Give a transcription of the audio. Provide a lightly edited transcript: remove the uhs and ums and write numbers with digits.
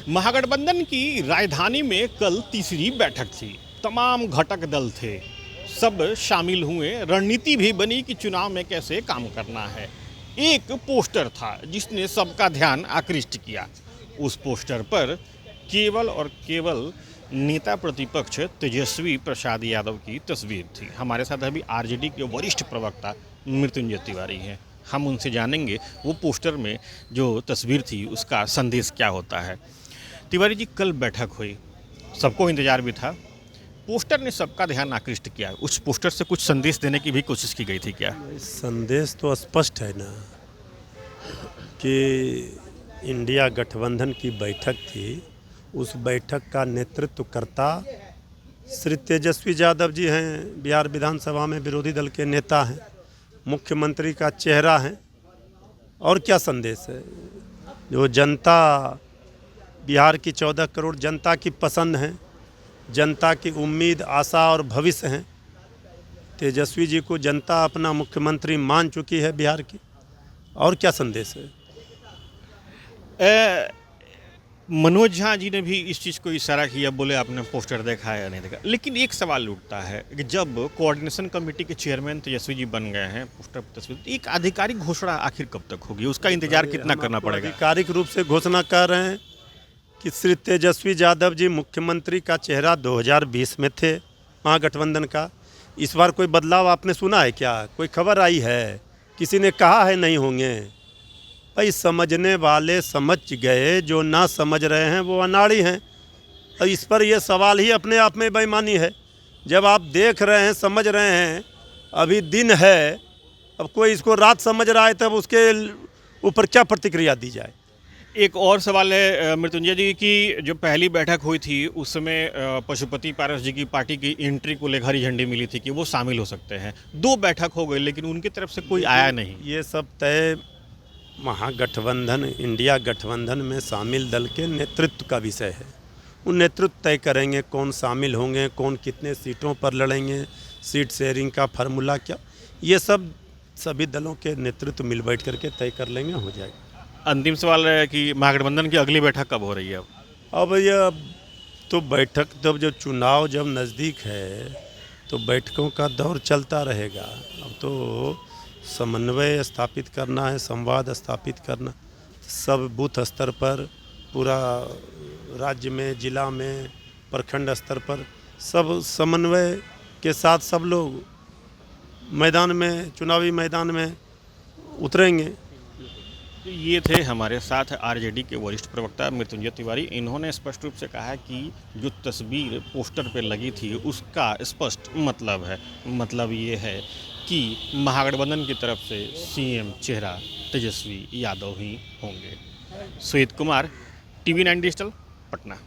महागठबंधन की राजधानी में कल तीसरी बैठक थी। तमाम घटक दल थे, सब शामिल हुए। रणनीति भी बनी कि चुनाव में कैसे काम करना है। एक पोस्टर था जिसने सबका ध्यान आकृष्ट किया। उस पोस्टर पर केवल और केवल नेता प्रतिपक्ष तेजस्वी प्रसाद यादव की तस्वीर थी। हमारे साथ अभी आरजेडी के वरिष्ठ प्रवक्ता मृत्युंजय तिवारी हैं। हम उनसे जानेंगे वो पोस्टर में जो तस्वीर थी उसका संदेश क्या होता है। तिवारी जी, कल बैठक हुई, सबको इंतजार भी था, पोस्टर ने सबका ध्यान आकृष्ट किया। उस पोस्टर से कुछ संदेश देने की भी कोशिश की गई थी क्या? संदेश तो स्पष्ट है ना कि इंडिया गठबंधन की बैठक थी। उस बैठक का नेतृत्व करता श्री तेजस्वी यादव जी हैं। बिहार विधानसभा में विरोधी दल के नेता हैं, मुख्यमंत्री का चेहरा हैं। और क्या संदेश है? जो जनता, बिहार की 14 करोड़ जनता की पसंद है, जनता की उम्मीद, आशा और भविष्य हैं। तेजस्वी जी को जनता अपना मुख्यमंत्री मान चुकी है बिहार की। और क्या संदेश है? मनोज झा जी ने भी इस चीज़ को इशारा किया, बोले आपने पोस्टर देखा है या नहीं देखा। लेकिन एक सवाल उठता है कि जब कोऑर्डिनेशन कमेटी के चेयरमैन तेजस्वी जी बन गए हैं, पोस्टर पर तस्वीर, तो एक आधिकारिक घोषणा आखिर कब तक होगी? उसका इंतजार कितना करना पड़ेगा? आधिकारिक रूप से घोषणा कर रहे हैं कि श्री तेजस्वी यादव जी मुख्यमंत्री का चेहरा 2020 में थे महागठबंधन का। इस बार कोई बदलाव आपने सुना है क्या? कोई खबर आई है? किसी ने कहा है नहीं होंगे? भाई, समझने वाले समझ गए, जो ना समझ रहे हैं वो अनाड़ी हैं। और इस पर ये सवाल ही अपने आप में बेईमानी है। जब आप देख रहे हैं, समझ रहे हैं, अभी दिन है, अब कोई इसको रात समझ रहा है, तब उसके ऊपर क्या प्रतिक्रिया दी जाए? एक और सवाल है मृत्युंजय जी की, जो पहली बैठक हुई थी उस समय पशुपति पारस जी की पार्टी की एंट्री को लेकर हरी झंडी मिली थी कि वो शामिल हो सकते हैं। 2 बैठक हो गई लेकिन उनकी तरफ से कोई आया नहीं। ये सब तय महागठबंधन, इंडिया गठबंधन में शामिल दल के नेतृत्व का विषय है। वो नेतृत्व तय करेंगे कौन शामिल होंगे, कौन कितने सीटों पर लड़ेंगे, सीट शेयरिंग का फार्मूला क्या, ये सब सभी दलों के नेतृत्व मिल बैठ करके तय कर लेंगे, हो जाएगा। अंतिम सवाल है कि महागठबंधन की अगली बैठक कब हो रही है? अब यह तो बैठक, तब जो चुनाव जब नज़दीक है तो बैठकों का दौर चलता रहेगा। अब तो समन्वय स्थापित करना है, संवाद स्थापित करना, सब बूथ स्तर पर, पूरा राज्य में, जिला में, प्रखंड स्तर पर सब समन्वय के साथ सब लोग मैदान में, चुनावी मैदान में उतरेंगे। ये थे हमारे साथ आरजेडी के वरिष्ठ प्रवक्ता मृत्युंजय तिवारी। इन्होंने स्पष्ट रूप से कहा कि जो तस्वीर पोस्टर पे लगी थी उसका स्पष्ट मतलब है। मतलब ये है कि महागठबंधन की तरफ से सीएम चेहरा तेजस्वी यादव ही होंगे। श्वेत कुमार, TV9 डिजिटल, पटना।